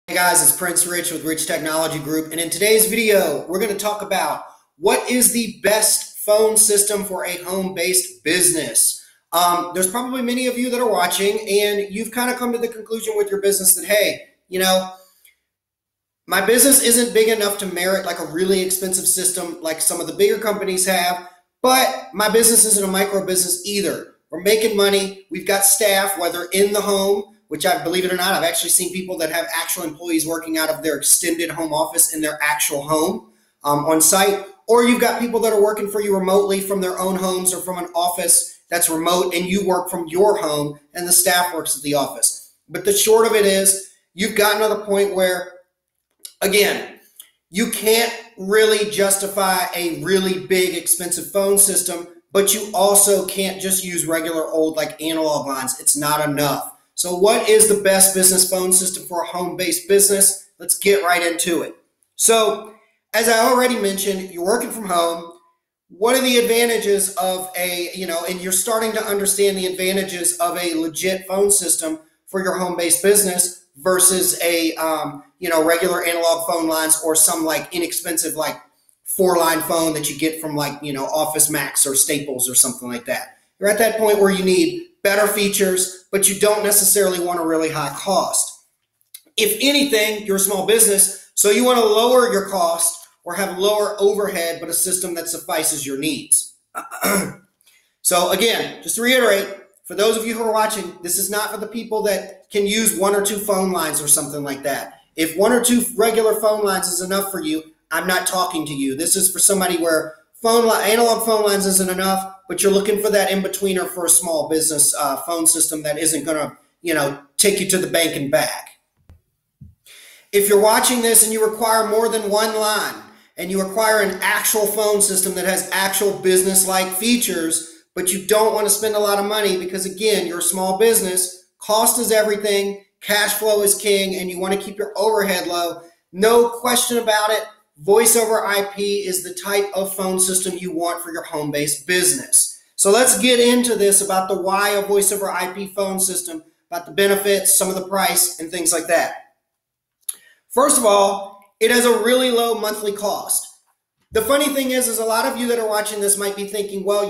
Hey guys, it's Prince Rich with Rich Technology Group, and in today's video, we're going to talk about what is the best phone system for a home-based business. There's probably many of you that are watching, and you've kind of come to the conclusion with your business that, hey, my business isn't big enough to merit like a really expensive system like some of the bigger companies have, but my business isn't a micro business either. We're making money. We've got staff, whether in the home, which I believe it or not, I've actually seen people that have actual employees working out of their extended home office in their actual home on site, or you've got people that are working for you remotely from their own homes or from an office that's remote and you work from your home and the staff works at the office. But the short of it is you've gotten to the point where, again, you can't really justify a really big expensive phone system, but you also can't just use regular old like analog lines. It's not enough. So what is the best business phone system for a home-based business? Let's get right into it. So as I already mentioned, you're working from home. What are the advantages of and you're starting to understand the advantages of a legit phone system for your home-based business versus a, regular analog phone lines or some like inexpensive like 4-line phone that you get from like, Office Max or Staples or something like that. You're at that point where you need better features, but you don't necessarily want a really high cost. If anything, you're a small business, so you want to lower your cost or have lower overhead, but a system that suffices your needs. So again, just to reiterate, for those of you who are watching, this is not for the people that can use 1 or 2 phone lines or something like that. If 1 or 2 regular phone lines is enough for you, I'm not talking to you. This is for somebody where analog phone lines isn't enough, but you're looking for that in-betweener for a small business phone system that isn't going to, take you to the bank and back. If you're watching this and you require more than 1 line and you require an actual phone system that has actual business-like features, but you don't want to spend a lot of money because, again, you're a small business, cost is everything, cash flow is king, and you want to keep your overhead low, no question about it, Voice over IP is the type of phone system you want for your home-based business. So let's get into this about the why of voice over IP phone system, about the benefits, some of the price, and things like that. First of all, it has a really low monthly cost. The funny thing is a lot of you that are watching this might be thinking, well,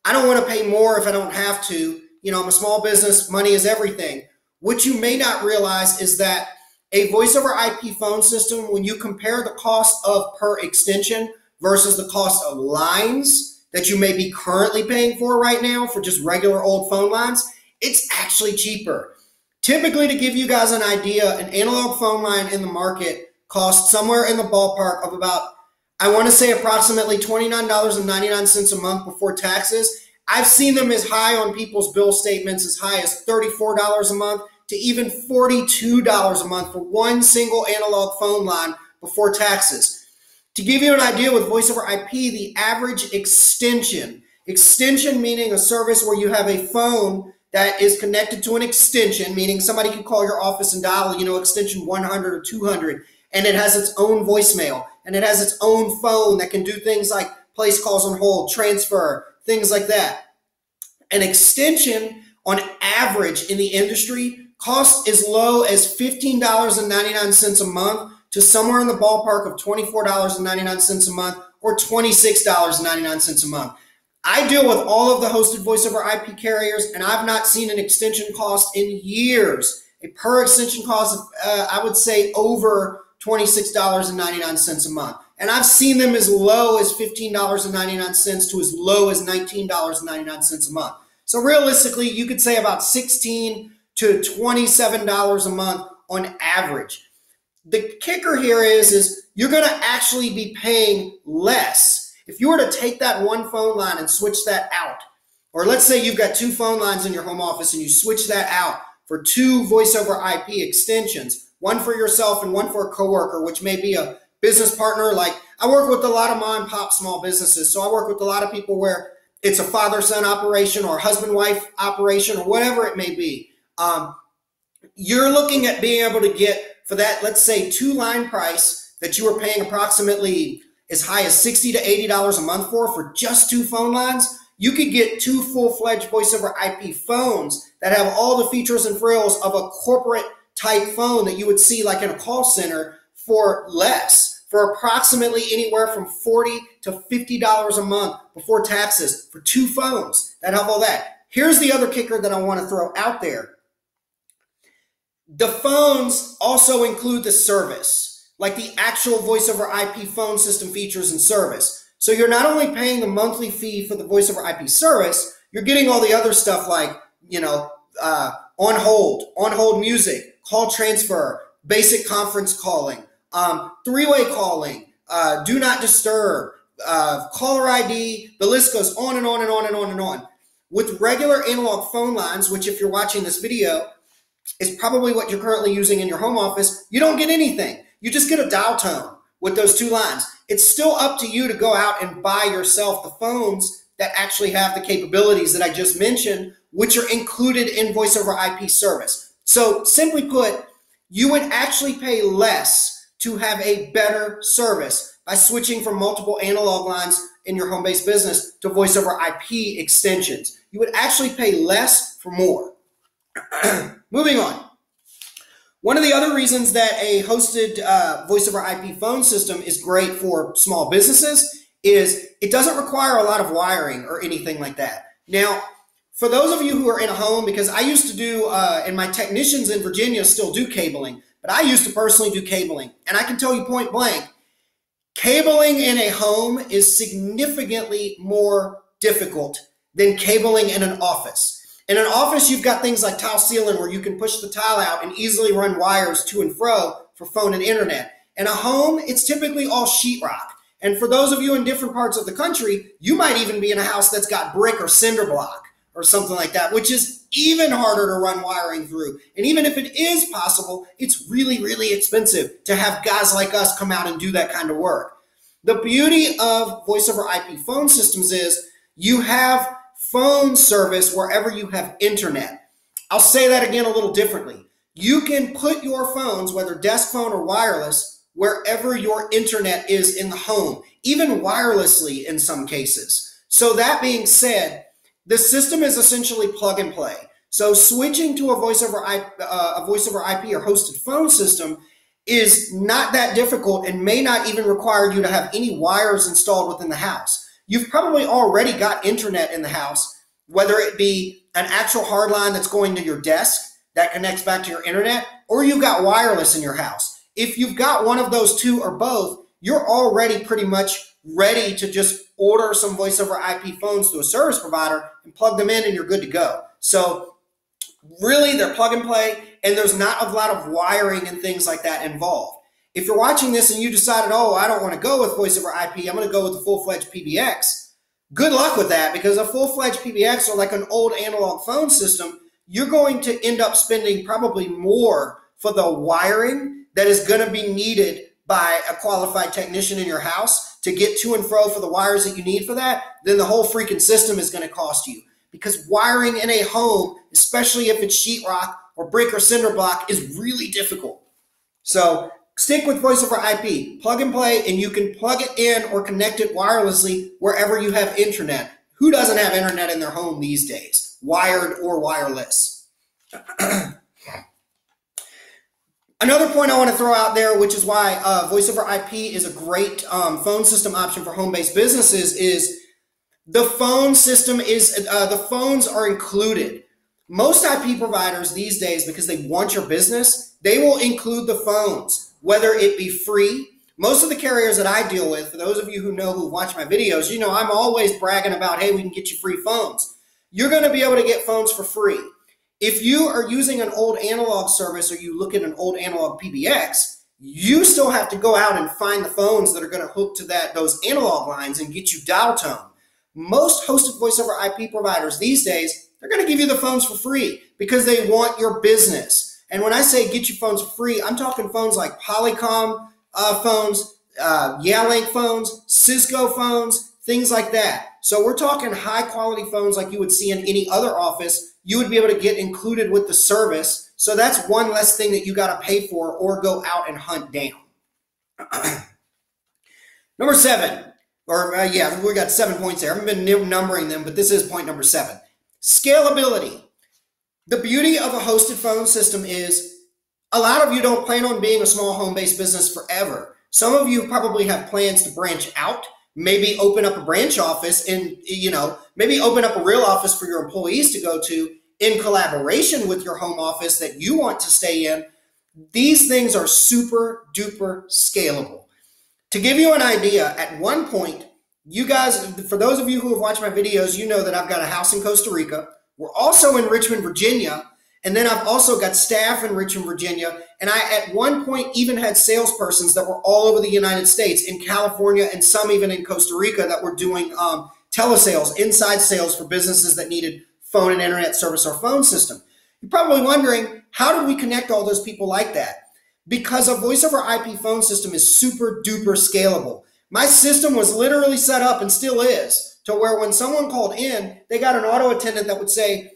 I don't want to pay more if I don't have to. I'm a small business, money is everything. What you may not realize is that a voice over IP phone system, when you compare the cost of per extension versus the cost of lines that you may be currently paying for right now for just regular old phone lines, it's actually cheaper. Typically, to give you guys an idea, an analog phone line in the market costs somewhere in the ballpark of about, I want to say approximately $29.99 a month before taxes. I've seen them as high on people's bill statements as high as $34 a month to even $42 a month for one single analog phone line before taxes. To give you an idea with voice over IP, the average extension meaning a service where you have a phone that is connected to an extension, meaning somebody can call your office and dial, extension 100 or 200, and it has its own voicemail, and it has its own phone that can do things like place calls on hold, transfer, things like that. An extension on average in the industry costs as low as $15.99 a month to somewhere in the ballpark of $24.99 a month or $26.99 a month. I deal with all of the hosted voice over IP carriers, and I've not seen an extension cost in years. A per extension cost of, I would say, over $26.99 a month. And I've seen them as low as $15.99 to as low as $19.99 a month. So realistically, you could say about $16 to $27 a month on average. The kicker here is you're going to actually be paying less. If you were to take that one phone line and switch that out, or let's say you've got 2 phone lines in your home office and you switch that out for 2 voice over IP extensions, one for yourself and one for a coworker, which may be a business partner. Like I work with a lot of mom and pop small businesses, so I work with a lot of people where it's a father-son operation or a husband-wife operation or whatever it may be. You're looking at being able to get for that, let's say 2-line price that you were paying approximately as high as $60 to $80 a month for just 2 phone lines. You could get 2 full-fledged voice over IP phones that have all the features and frills of a corporate type phone that you would see like in a call center for less, for approximately anywhere from $40 to $50 a month before taxes for 2 phones that have all that. Here's the other kicker that I want to throw out there. The phones also include the service, like the actual voice over IP phone system features and service. So you're not only paying the monthly fee for the voice over IP service, you're getting all the other stuff like, on hold music, call transfer, basic conference calling, 3-way calling, do not disturb, caller ID, the list goes on and on and on and on and on. With regular analog phone lines, which if you're watching this video, is probably what you're currently using in your home office, you don't get anything. You just get a dial tone with those 2 lines. It's still up to you to go out and buy yourself the phones that actually have the capabilities that I just mentioned, which are included in voice over IP service. So simply put, you would actually pay less to have a better service by switching from multiple analog lines in your home-based business to voice over IP extensions. You would actually pay less for more. Moving on. One of the other reasons that a hosted voice over IP phone system is great for small businesses is it doesn't require a lot of wiring or anything like that. Now, for those of you who are in a home, because I used to do, and my technicians in Virginia still do cabling, but I used to personally do cabling. And I can tell you point blank, cabling in a home is significantly more difficult than cabling in an office. In an office, you've got things like tile ceiling where you can push the tile out and easily run wires to and fro for phone and internet. In a home, it's typically all sheetrock. And for those of you in different parts of the country, you might even be in a house that's got brick or cinder block or something like that, which is even harder to run wiring through. And even if it is possible, it's really, really expensive to have guys like us come out and do that kind of work. The beauty of voice over IP phone systems is you have phone service wherever you have internet. I'll say that again a little differently. You can put your phones, whether desk phone or wireless, wherever your internet is in the home, even wirelessly in some cases. So that being said, the system is essentially plug and play. So switching to a voice over IP or hosted phone system is not that difficult and may not even require you to have any wires installed within the house. You've probably already got internet in the house, whether it be an actual hard line that's going to your desk that connects back to your internet, or you've got wireless in your house. If you've got one of those 2 or both, you're already pretty much ready to just order some voice over IP phones to a service provider and plug them in and you're good to go. So really, they're plug and play, and there's not a lot of wiring and things like that involved. If you're watching this and you decided, oh, I don't want to go with voice over IP, I'm going to go with the full-fledged PBX, good luck with that, because a full-fledged PBX or like an old analog phone system, you're going to end up spending probably more for the wiring that is going to be needed by a qualified technician in your house to get to and fro for the wires that you need for that, then the whole freaking system is going to cost you. Because wiring in a home, especially if it's sheetrock or brick or cinder block, is really difficult. So stick with voice over IP, plug and play, and you can plug it in or connect it wirelessly wherever you have internet. Who doesn't have internet in their home these days, wired or wireless? Another point I want to throw out there, which is why voice over IP is a great phone system option for home-based businesses, is the phone system is, the phones are included. Most IP providers these days, because they want your business, they will include the phones, whether it be free. Most of the carriers that I deal with, for those of you who know, who watch my videos, you know I'm always bragging about, hey, we can get you free phones. You're going to be able to get phones for free. If you are using an old analog service or you look at an old analog PBX, you still have to go out and find the phones that are going to hook to those analog lines and get you dial tone. Most hosted voice over IP providers these days, they're going to give you the phones for free because they want your business. And when I say get you phones for free, I'm talking phones like Polycom phones, Yalink phones, Cisco phones, things like that. So we're talking high quality phones like you would see in any other office. You would be able to get included with the service. So that's one less thing that you got to pay for or go out and hunt down. Number 7, we got 7 points there. I haven't been numbering them, but this is point number 7. Scalability. The beauty of a hosted phone system is A lot of you don't plan on being a small home-based business forever. Some of you probably have plans to branch out, maybe open up a branch office and, maybe open up a real office for your employees to go to in collaboration with your home office that you want to stay in. These things are super duper scalable. To give you an idea, at one point, you guys, for those of you who have watched my videos, you know that I've got a house in Costa Rica. We're also in Richmond, Virginia. And then I've also got staff in Richmond, Virginia. And I, at one point, even had salespersons that were all over the United States, in California, and some even in Costa Rica, that were doing telesales, inside sales for businesses that needed phone and internet service or phone system. You're probably wondering, how did we connect all those people like that? Because a voice over IP phone system is super duper scalable. My system was literally set up, and still is, to where when someone called in, they got an auto attendant that would say,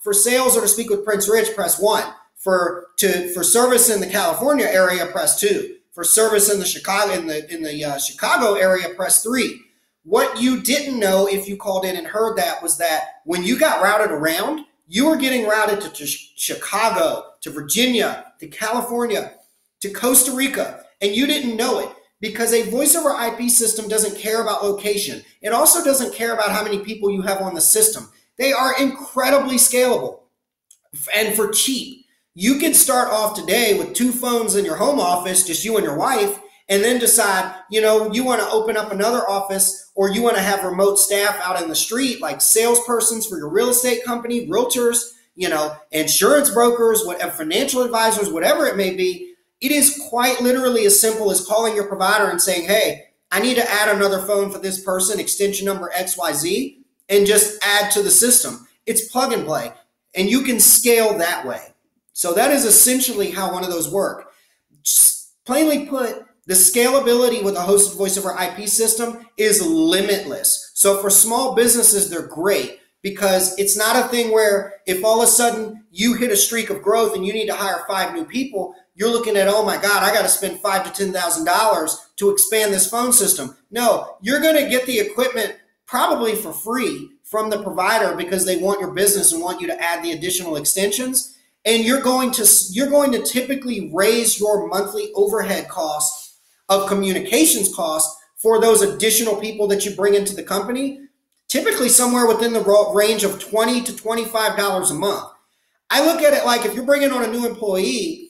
for sales or to speak with Prince Rich, press 1. For service in the California area, press 2. For service in the Chicago area, press 3. What you didn't know, if you called in and heard that, was that when you got routed around, you were getting routed to Chicago, to Virginia, to California, to Costa Rica, and you didn't know it, because a voice over IP system doesn't care about location. It also doesn't care about how many people you have on the system. They are incredibly scalable and for cheap. You could start off today with 2 phones in your home office, just you and your wife, and then decide, you want to open up another office, or you want to have remote staff out in the street, like salespersons for your real estate company, realtors, insurance brokers, whatever, financial advisors, whatever it may be. It is quite literally as simple as calling your provider and saying, hey, I need to add another phone for this person, extension number XYZ, and just add to the system. It's plug and play, and you can scale that way. So that is essentially how one of those work. Just plainly put, the scalability with a hosted voice over IP system is limitless. So for small businesses, they're great, because it's not a thing where if all of a sudden you hit a streak of growth and you need to hire 5 new people, you're looking at, oh my God, I got to spend $5,000 to $10,000 to expand this phone system. No, you're going to get the equipment probably for free from the provider, because they want your business and want you to add the additional extensions. And you're going to typically raise your monthly overhead costs of communications costs for those additional people that you bring into the company, typically somewhere within the range of $20 to $25 a month. I look at it like, if you're bringing on a new employee,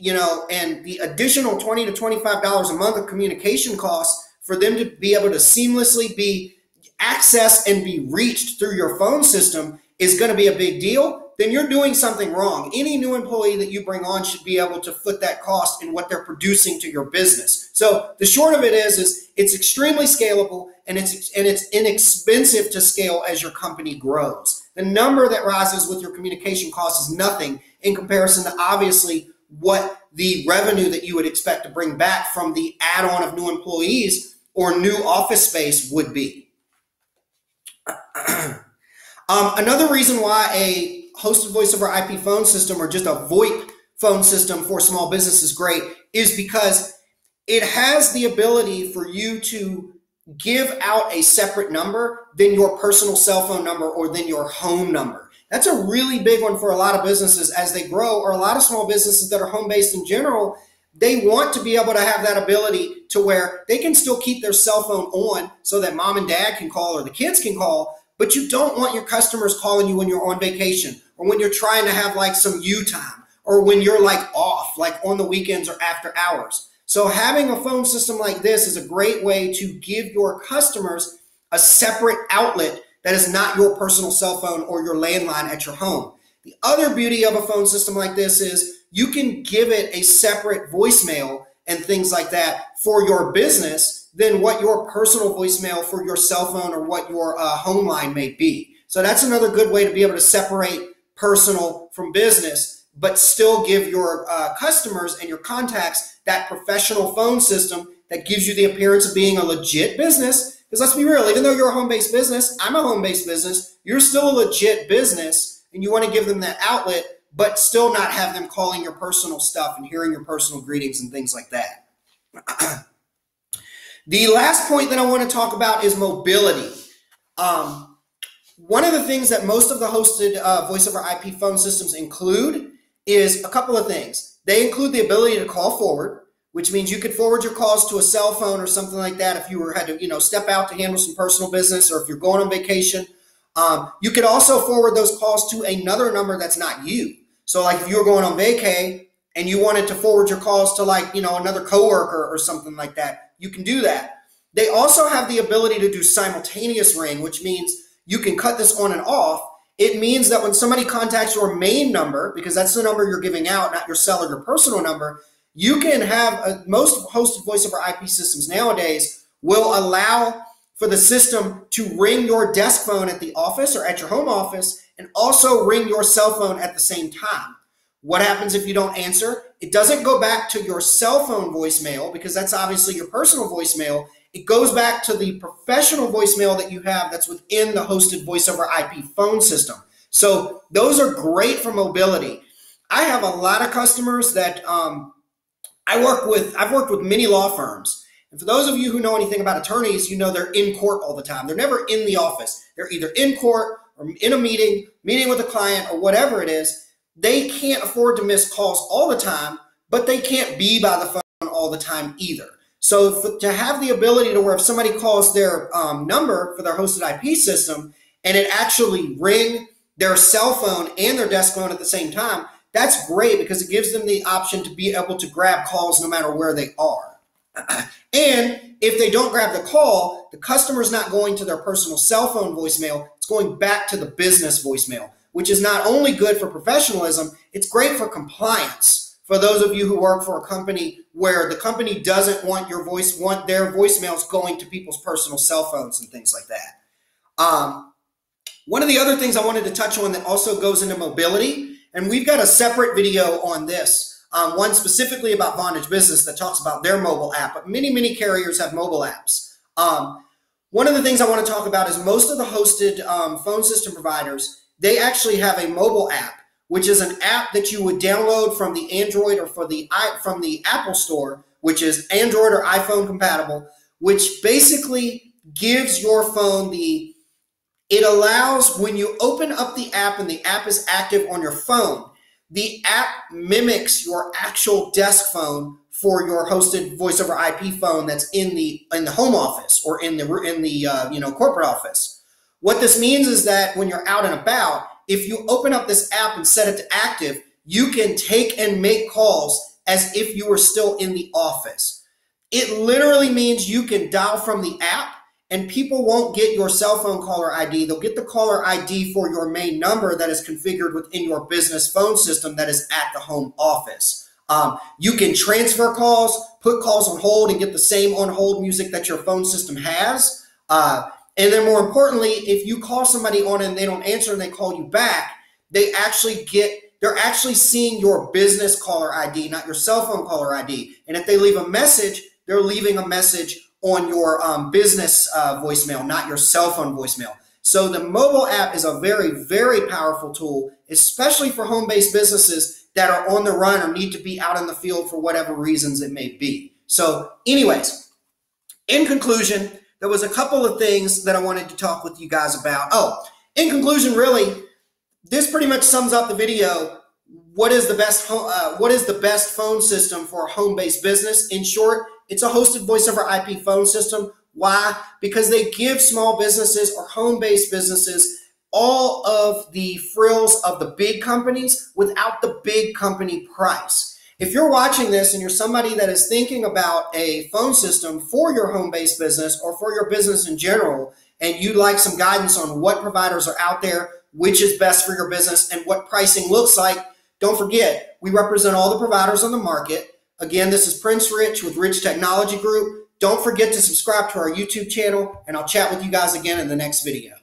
and the additional $20 to $25 a month of communication costs for them to be able to seamlessly be accessed and be reached through your phone system is going to be a big deal, then you're doing something wrong. Any new employee that you bring on should be able to foot that cost in what they're producing to your business. So the short of it is it's extremely scalable, and it's inexpensive to scale as your company grows. The number that rises with your communication costs is nothing in comparison to obviously what the revenue that you would expect to bring back from the add-on of new employees or new office space would be. Another reason why a hosted voice over IP phone system, or just a VoIP phone system for small business, is great is because it has the ability for you to give out a separate number than your personal cell phone number or than your home number. That's a really big one for a lot of businesses as they grow, or a lot of small businesses that are home-based in general. They want to be able to have that ability to where they can still keep their cell phone on so that mom and dad can call or the kids can call, but you don't want your customers calling you when you're on vacation, or when you're trying to have like some you time, or when you're like off, like on the weekends or after hours. So having a phone system like this is a great way to give your customers a separate outlet that is not your personal cell phone or your landline at your home. The other beauty of a phone system like this is you can give it a separate voicemail and things like that for your business than what your personal voicemail for your cell phone or what your home line may be. So that's another good way to be able to separate personal from business, but still give your customers and your contacts that professional phone system that gives you the appearance of being a legit business. Because let's be real, even though you're a home-based business, I'm a home-based business, you're still a legit business, and you want to give them that outlet, but still not have them calling your personal stuff and hearing your personal greetings and things like that. The last point that I want to talk about is mobility. One of the things that most of the hosted voice over IP phone systems include is a couple of things. They include the ability to call forward, which means you could forward your calls to a cell phone or something like that if you had to, step out to handle some personal business, or if you're going on vacation. You could also forward those calls to another number that's not you. So like if you were going on vacay and you wanted to forward your calls to another coworker or something like that, you can do that. They also have the ability to do simultaneous ring, which means you can cut this on and off. It means that when somebody contacts your main number, because that's the number you're giving out, not your cell or your personal number, you can have most hosted voice over IP systems nowadays will allow for the system to ring your desk phone at the office or at your home office and also ring your cell phone at the same time. What happens if you don't answer? It doesn't go back to your cell phone voicemail, because that's obviously your personal voicemail. It goes back to the professional voicemail that you have that's within the hosted voice over IP phone system. So those are great for mobility. I have a lot of customers that I've worked with many law firms. And for those of you who know anything about attorneys, they're in court all the time. They're never in the office. They're either in court or in a meeting with a client or whatever it is. They can't afford to miss calls all the time, but they can't be by the phone all the time either. So to have the ability to where if somebody calls their number for their hosted IP system and it actually ring their cell phone and their desk phone at the same time, that's great, because it gives them the option to be able to grab calls no matter where they are. And if they don't grab the call, the customer's not going to their personal cell phone voicemail. It's going back to the business voicemail, which is not only good for professionalism, it's great for compliance. For those of you who work for a company where the company doesn't want their voicemails going to people's personal cell phones and things like that. One of the other things I wanted to touch on that also goes into mobility, and we've got a separate video on this, one specifically about Vonage Business that talks about their mobile app, but many carriers have mobile apps. One of the things I want to talk about is most of the hosted phone system providers, they actually have a mobile app, which is an app that you would download from the Android or from the Apple Store, which is Android or iPhone compatible, which basically gives your phone it allows, when you open up the app and the app is active on your phone, the app mimics your actual desk phone for your hosted voice over IP phone that's in the home office or in the corporate office. What this means is that when you're out and about, if you open up this app and set it to active, you can take and make calls as if you were still in the office. It literally means you can dial from the app and people won't get your cell phone caller ID. They'll get the caller ID for your main number that is configured within your business phone system that is at the home office. You can transfer calls, put calls on hold, and get the same on hold music that your phone system has. And then more importantly, if you call somebody on and they don't answer and they call you back, they're actually seeing your business caller ID, not your cell phone caller ID. And if they leave a message, they're leaving a message on your business voicemail, not your cell phone voicemail. So the mobile app is a very powerful tool, especially for home-based businesses that are on the run or need to be out in the field for whatever reasons it may be. So anyways, in conclusion, there was a couple of things that I wanted to talk with you guys about. In conclusion, really, this pretty much sums up the video. What is the best phone system for a home-based business? In short, it's a hosted voice over IP phone system. Why? Because they give small businesses or home-based businesses all of the frills of the big companies without the big company price. If you're watching this and you're somebody that is thinking about a phone system for your home-based business or for your business in general, and you'd like some guidance on what providers are out there, which is best for your business, and what pricing looks like, don't forget, we represent all the providers on the market. Again, this is Prince Rich with Rich Technology Group. Don't forget to subscribe to our YouTube channel, and I'll chat with you guys again in the next video.